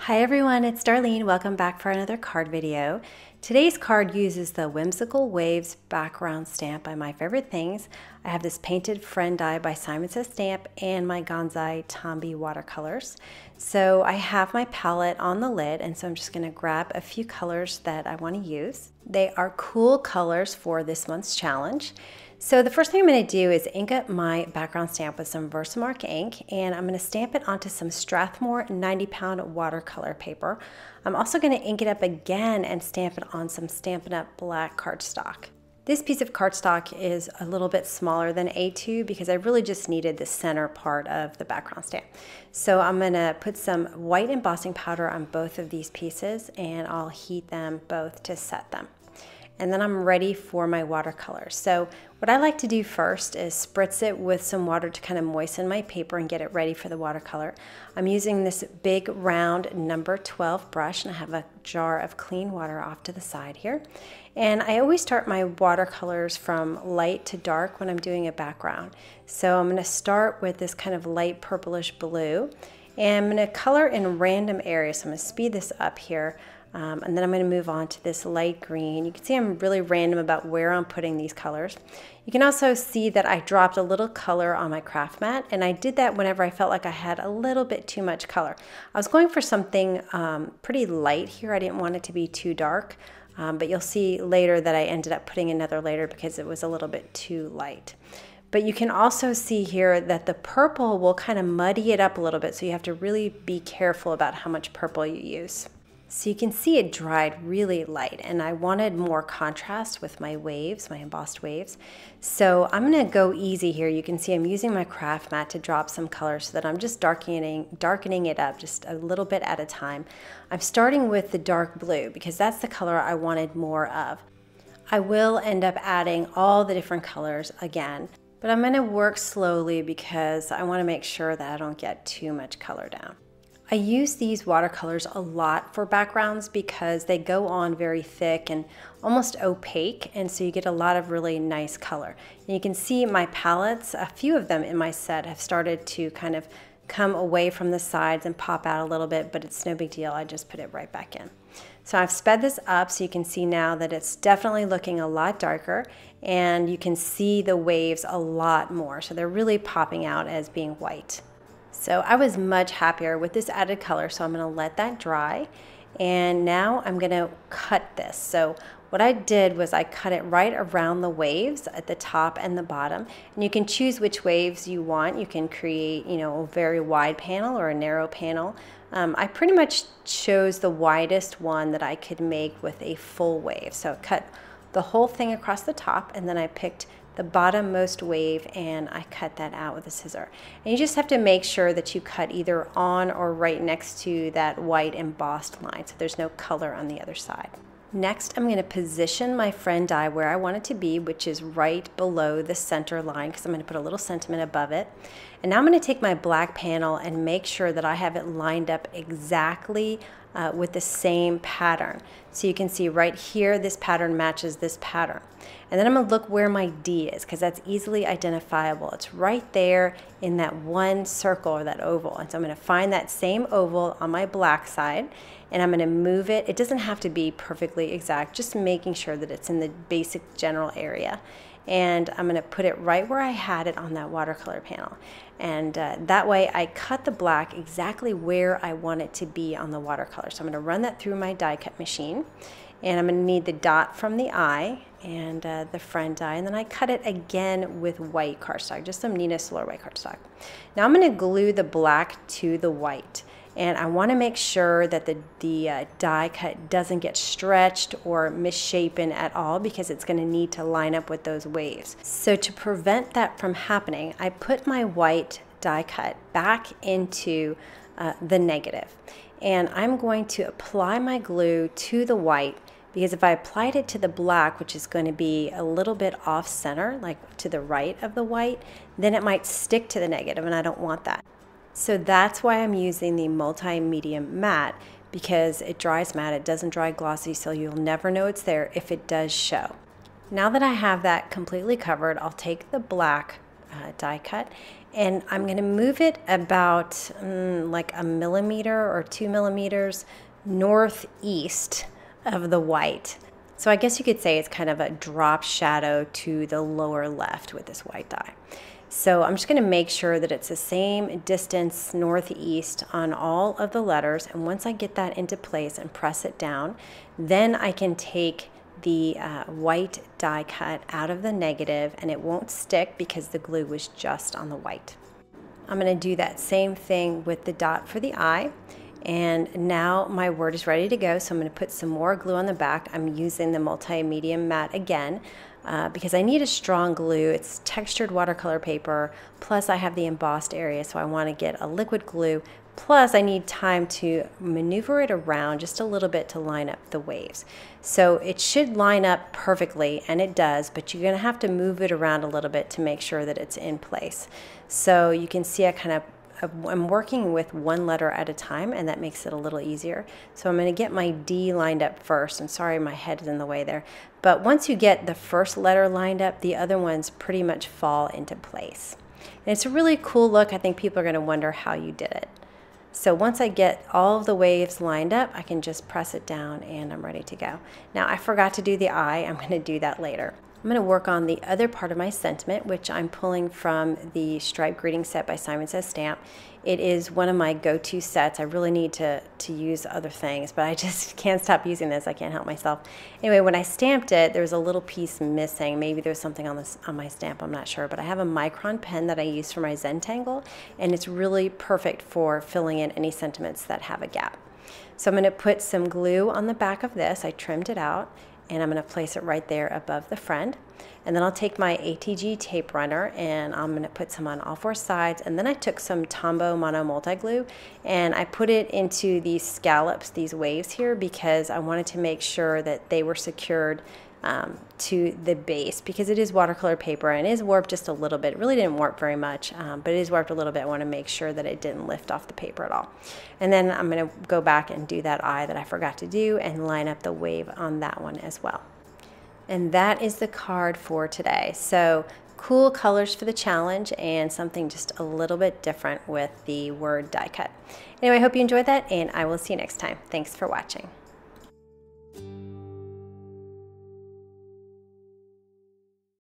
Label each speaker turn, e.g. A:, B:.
A: Hi everyone, it's Darlene. Welcome back for another card video. Today's card uses the Whimsical Waves background stamp by My Favorite Things. I have this painted friend die by Simon Says Stamp and my Gonzai Tombi watercolors. So I have my palette on the lid, and so I'm just going to grab a few colors that I want to use. They are cool colors for this month's challenge. So the first thing I'm going to do is ink up my background stamp with some Versamark ink, and I'm going to stamp it onto some Strathmore 90-pound watercolor paper. I'm also going to ink it up again and stamp it on some Stampin' Up! Black cardstock. This piece of cardstock is a little bit smaller than A2 because I really just needed the center part of the background stamp. So I'm going to put some white embossing powder on both of these pieces, and I'll heat them both to set them. And then I'm ready for my watercolor. So what I like to do first is spritz it with some water to kind of moisten my paper and get it ready for the watercolor. I'm using this big round number 12 brush, and I have a jar of clean water off to the side here. And I always start my watercolors from light to dark when I'm doing a background. So I'm going to start with this kind of light purplish blue, and I'm going to color in random areas. So I'm going to speed this up here. And then I'm going to move on to this light green. You can see I'm really random about where I'm putting these colors. You can also see that I dropped a little color on my craft mat, and I did that whenever I felt like I had a little bit too much color. I was going for something pretty light here. I didn't want it to be too dark, but you'll see later that I ended up putting another layer because it was a little bit too light. But you can also see here that the purple will kind of muddy it up a little bit, so you have to really be careful about how much purple you use. So you can see it dried really light, and I wanted more contrast with my waves, my embossed waves. So I'm going to go easy here. You can see I'm using my craft mat to drop some color so that I'm just darkening it up just a little bit at a time. I'm starting with the dark blue because that's the color I wanted more of. I will end up adding all the different colors again, but I'm going to work slowly because I want to make sure that I don't get too much color down. I use these watercolors a lot for backgrounds because they go on very thick and almost opaque, and so you get a lot of really nice color. And you can see my palettes, a few of them in my set have started to kind of come away from the sides and pop out a little bit, but it's no big deal. I just put it right back in. So I've sped this up so you can see now that it's definitely looking a lot darker, and you can see the waves a lot more. So they're really popping out as being white. So I was much happier with this added color, so I'm going to let that dry. And now I'm going to cut this. So what I did was I cut it right around the waves at the top and the bottom. And you can choose which waves you want. You can create, a very wide panel or a narrow panel. I pretty much chose the widest one that I could make with a full wave. So I cut the whole thing across the top, and then I picked the bottommost wave and I cut that out with a scissor. And you just have to make sure that you cut either on or right next to that white embossed line so there's no color on the other side. Next, I'm going to position my friend die where I want it to be, which is right below the center line because I'm going to put a little sentiment above it. And now I'm going to take my black panel and make sure that I have it lined up exactly with the same pattern. So you can see right here, this pattern matches this pattern. And then I'm going to look where my D is because that's easily identifiable. It's right there in that one circle or that oval. And so I'm going to find that same oval on my black side, and I'm going to move it. It doesn't have to be perfectly exact, just making sure that it's in the basic general area. And I'm going to put it right where I had it on that watercolor panel. And that way I cut the black exactly where I want it to be on the watercolor. So I'm going to run that through my die cut machine. And I'm going to need the dot from the eye and the friend die. And then I cut it again with white cardstock, just some Nina Solar white cardstock. Now I'm going to glue the black to the white. And I want to make sure that the die cut doesn't get stretched or misshapen at all because it's going to need to line up with those waves. So to prevent that from happening, I put my white die cut back into the negative. And I'm going to apply my glue to the white because if I applied it to the black, which is going to be a little bit off center, like to the right of the white, then it might stick to the negative, and I don't want that. So that's why I'm using the multi-medium matte, because it dries matte, it doesn't dry glossy, so you'll never know it's there if it does show. Now that I have that completely covered, I'll take the black die cut And I'm going to move it about like a millimeter or 2 millimeters northeast of the white. So I guess you could say it's kind of a drop shadow to the lower left with this white dye. So I'm just going to make sure that it's the same distance northeast on all of the letters. And once I get that into place and press it down, then I can take the white die cut out of the negative, and it won't stick because the glue was just on the white. I'm going to do that same thing with the dot for the eye. And now my word is ready to go, so I'm going to put some more glue on the back. I'm using the multi-medium matte again because I need a strong glue. It's textured watercolor paper, plus I have the embossed area, so I want to get a liquid glue. Plus I need time to maneuver it around just a little bit to line up the waves. So it should line up perfectly, and it does, but you're going to have to move it around a little bit to make sure that it's in place. So you can see I'm working with one letter at a time, and that makes it a little easier. So I'm going to get my D lined up first. I'm sorry my head is in the way there. But once you get the first letter lined up, the other ones pretty much fall into place. And it's a really cool look. I think people are going to wonder how you did it. So once I get all of the waves lined up, I can just press it down and I'm ready to go. Now I forgot to do the eye. I'm going to do that later. I'm going to work on the other part of my sentiment, which I'm pulling from the Stripe Greeting Set by Simon Says Stamp. It is one of my go-to sets. I really need to use other things, but I just can't stop using this. I can't help myself. Anyway, when I stamped it, there was a little piece missing. Maybe there's something on my stamp, I'm not sure. But I have a micron pen that I use for my Zentangle, and it's really perfect for filling in any sentiments that have a gap. So I'm going to put some glue on the back of this. I trimmed it out, and I'm going to place it right there above the friend. And then I'll take my ATG tape runner and I'm going to put some on all four sides. And then I took some Tombow Mono Multi Glue and I put it into these scallops, these waves here, because I wanted to make sure that they were secured to the base, because it is watercolor paper and it is warped just a little bit. It really didn't warp very much, but it is warped a little bit. I want to make sure that it didn't lift off the paper at all. And then I'm going to go back and do that eye that I forgot to do and line up the wave on that one as well. And that is the card for today. So cool colors for the challenge and something just a little bit different with the word die cut. Anyway, I hope you enjoyed that, and I will see you next time. Thanks for watching.